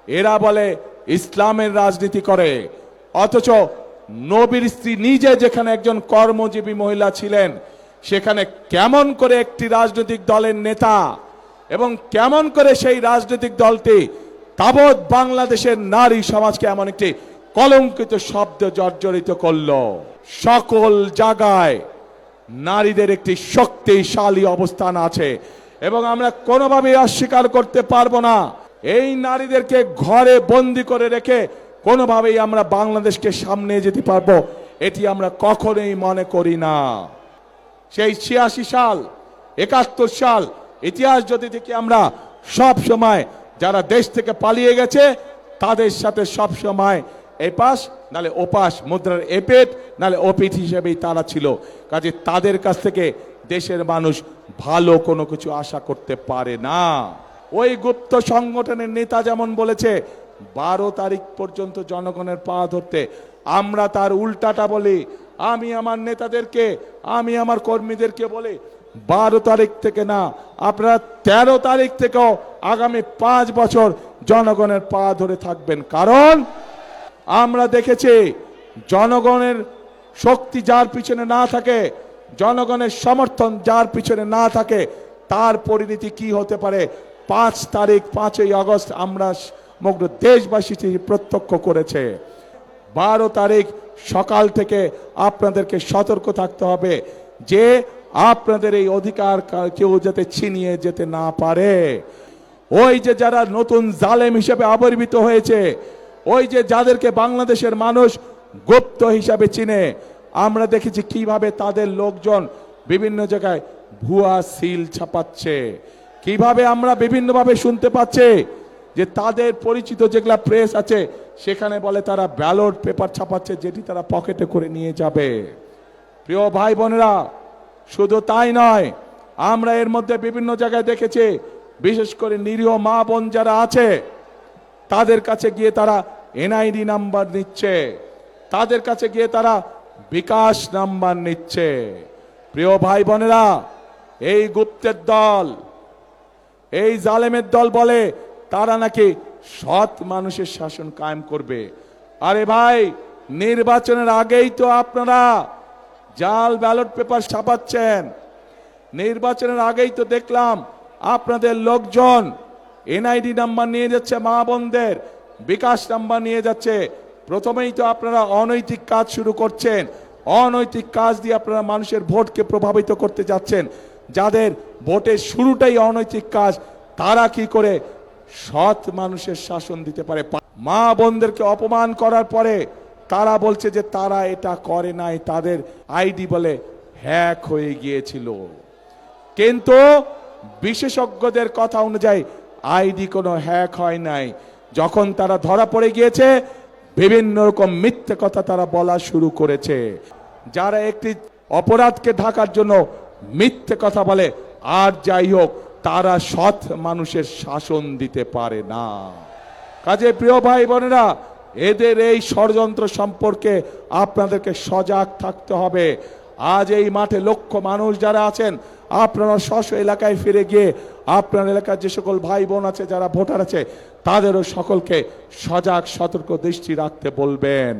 এরা বলে ইসলামের রাজনীতি করে, অথচ নবীর স্ত্রী নিজে যেখানে একজন কর্মজীবী মহিলা ছিলেন, সেখানে কেমন করে একটি রাজনৈতিক দলের নেতা এবং কেমন করে সেই রাজনৈতিক দলটি তাবৎ বাংলাদেশের নারী সমাজকে এমন একটি কলঙ্কিত শব্দ জর্জরিত করল। সকল জায়গায় নারীদের একটি শক্তিশালী অবস্থান আছে এবং আমরা কোনোভাবেই অস্বীকার করতে পারবো না। এই নারীদেরকে ঘরে বন্দি করে রেখে কোনোভাবেই আমরা বাংলাদেশকে সামনে যেতে পারবো, এটি আমরা কখনোই মনে করি না। সেই ৮৬ সাল ৭১ সাল ইতিহাস যদি থেকে আমরা সব সময় যারা দেশ থেকে পালিয়ে গেছে তাদের সাথে সব সময় এপাশ নালে ওপাশ, মুদ্রার এপেট নালে ওপিঠ হিসেবেই তারা ছিল। কাজে তাদের কাছ থেকে দেশের মানুষ ভালো কোনো কিছু আশা করতে পারে না। ওই গুপ্ত সংগঠনের নেতা যেমন বলেছে ১২ তারিখ পর্যন্ত জনগণের পা ধরতে, আমরা তার উল্টাটা বলি। আমি আমার নেতাদেরকে, আমি আমার কর্মীদেরকে বলি ১২ তারিখ থেকে না, আপনারা ১৩ তারিখ থেকেও আগামী ৫ বছর জনগণের পা ধরে থাকবেন। কারণ আমরা দেখেছি জনগণের শক্তি যার পিছনে না থাকে, জনগণের সমর্থন যার পিছনে না থাকে, তার পরিণতি কি হতে পারে ৫ তারিখ ৫ই আগস্ট আমরা সমগ্র দেশবাসী প্রত্যক্ষ করেছে। ১২ তারিখ সকাল থেকে আপনাদেরকে সতর্ক থাকতে হবে যে আপনাদের এই অধিকার কেউ যাতে ছিনিয়ে যেতে না পারে। ওই যে যারা নতুন জালেম হিসেবে আবির্ভূত হয়েছে, ওই যে যাদেরকে বাংলাদেশের মানুষ গুপ্ত হিসাবে চিনে, আমরা দেখেছি কিভাবে তাদের লোকজন বিভিন্ন জায়গায় ভুয়া সিল ছাপাচ্ছে, কিভাবে আমরা বিভিন্নভাবে শুনতে পাচ্ছি যে তাদের পরিচিত যেগুলা প্রেস আছে সেখানে বলে তারা ব্যালট পেপার ছাপাচ্ছে, যেটি তারা পকেটে করে নিয়ে যাবে। প্রিয় ভাই বোনেরা, শুধু তাই নয়, আমরা এর মধ্যে বিভিন্ন জায়গায় দেখেছি বিশেষ করে নিরীহ মা বোন যারা আছে তাদের কাছে গিয়ে তারা এনআইডি নাম্বার নিচ্ছে, তাদের কাছে গিয়ে তারা বিকাশ নাম্বার নিচ্ছে। প্রিয় ভাই বোনেরা, এই গুপ্তের দল, এই জালেমের দল বলে তারা নাকি সৎ মানুষের শাসন কায়েম করবে। আরে ভাই, নির্বাচনের আগেই তো আপনারা জাল ব্যালট পেপার ছাপাচ্ছেন। নির্বাচনের আগেই তো দেখলাম আপনাদের লোকজন এনআইডি নাম্বার নিয়ে যাচ্ছে, মা বোনদের বিকাশ নাম্বার নিয়ে যাচ্ছে। প্রথমেই তো আপনারা অনৈতিক কাজ শুরু করছেন, অনৈতিক কাজ দিয়ে আপনারা মানুষের ভোটকে প্রভাবিত করতে যাচ্ছেন। যাদের ভোটের শুরুটাই অনৈতিক কাজ, তারা কি করে সৎ মানুষের শাসন দিতে পারে? মা বোনদেরকে অপমান করার পরে তারা বলছে যে তারা এটা করে নাই, তাদের আইডি বলে হ্যাক হয়ে গিয়েছিল। কিন্তু বিশেষজ্ঞদের কথা অনুযায়ী আইডি কোনো হ্যাক হয় নাই। যখন তারা ধরা পড়ে গিয়েছে, বিভিন্ন রকম মিথ্যে কথা তারা বলা শুরু করেছে। যারা একটি অপরাধকে ঢাকার জন্য মিথ্যে কথা বলে, আর যাই হোক, তারা সৎ মানুষের শাসন দিতে পারে না। কাজে প্রিয় ভাই বোনেরা, এদের এই ষড়যন্ত্র সম্পর্কে আপনাদেরকে সজাগ থাকতে হবে। আজ এই মাঠে লক্ষ মানুষ যারা আছেন, আপনারা স্ব এলাকায় ফিরে গিয়ে আপনার এলাকার যে সকল ভাই বোন আছে, যারা ভোটার আছে, তাদেরও সকলকে সজাগ সতর্ক দৃষ্টি রাখতে বলবেন।